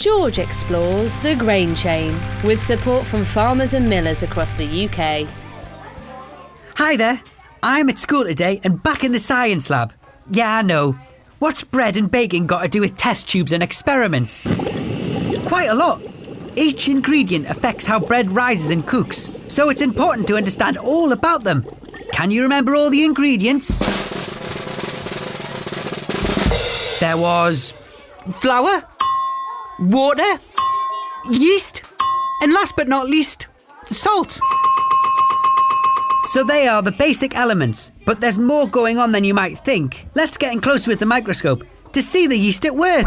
George explores the grain chain with support from farmers and millers across the UK. Hi there, I'm at school today and back in the science lab. Yeah, I know. What's bread and baking got to do with test tubes and experiments? Quite a lot. Each ingredient affects how bread rises and cooks, so it's important to understand all about them. Can you remember all the ingredients? There was flour, water, yeast, and last but not least, salt. So they are the basic elements, but there's more going on than you might think. Let's get in close with the microscope to see the yeast at work.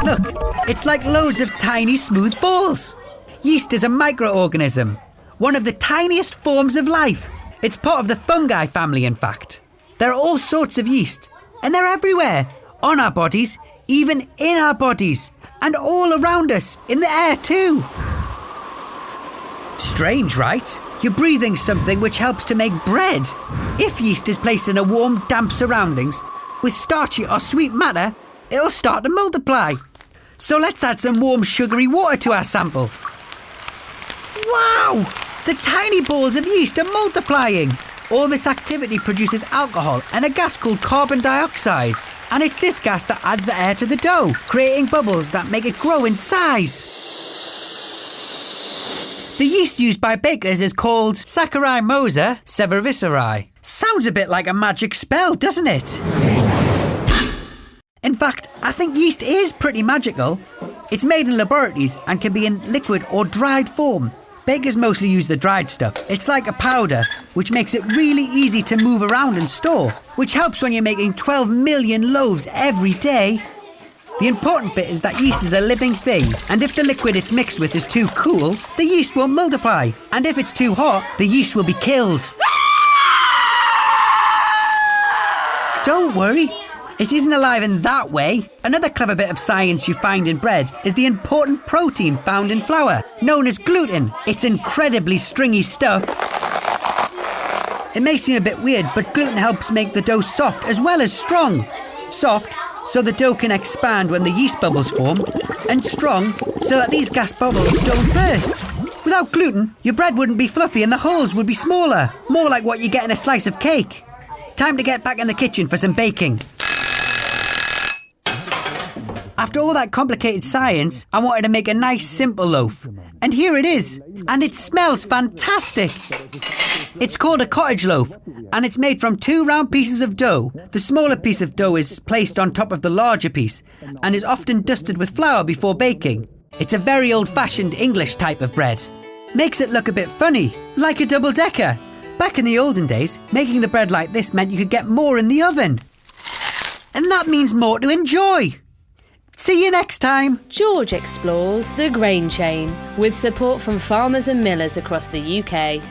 Look, it's like loads of tiny smooth balls. Yeast is a microorganism, one of the tiniest forms of life. It's part of the fungi family, in fact. There are all sorts of yeast, and they're everywhere, on our bodies, even in our bodies, and all around us, in the air too. Strange, right? You're breathing something which helps to make bread. If yeast is placed in a warm, damp surroundings, with starchy or sweet matter, it'll start to multiply. So let's add some warm, sugary water to our sample. Wow! The tiny balls of yeast are multiplying. All this activity produces alcohol and a gas called carbon dioxide. And it's this gas that adds the air to the dough, creating bubbles that make it grow in size. The yeast used by bakers is called Saccharomyces cerevisiae. Sounds a bit like a magic spell, doesn't it? In fact, I think yeast is pretty magical. It's made in laboratories and can be in liquid or dried form. Bakers mostly use the dried stuff. It's like a powder, which makes it really easy to move around and store, which helps when you're making 12 million loaves every day. The important bit is that yeast is a living thing, and if the liquid it's mixed with is too cool, the yeast won't multiply, and if it's too hot, the yeast will be killed. Don't worry, it isn't alive in that way. Another clever bit of science you find in bread is the important protein found in flour, known as gluten. It's incredibly stringy stuff. It may seem a bit weird, but gluten helps make the dough soft as well as strong. Soft, so the dough can expand when the yeast bubbles form, and strong, so that these gas bubbles don't burst. Without gluten, your bread wouldn't be fluffy and the holes would be smaller, more like what you get in a slice of cake. Time to get back in the kitchen for some baking. After all that complicated science, I wanted to make a nice simple loaf. And here it is. And it smells fantastic. It's called a cottage loaf, and it's made from 2 round pieces of dough. The smaller piece of dough is placed on top of the larger piece, and is often dusted with flour before baking. It's a very old-fashioned English type of bread. Makes it look a bit funny, like a double-decker. Back in the olden days, making the bread like this meant you could get more in the oven. And that means more to enjoy. See you next time. George explores the grain chain with support from farmers and millers across the UK.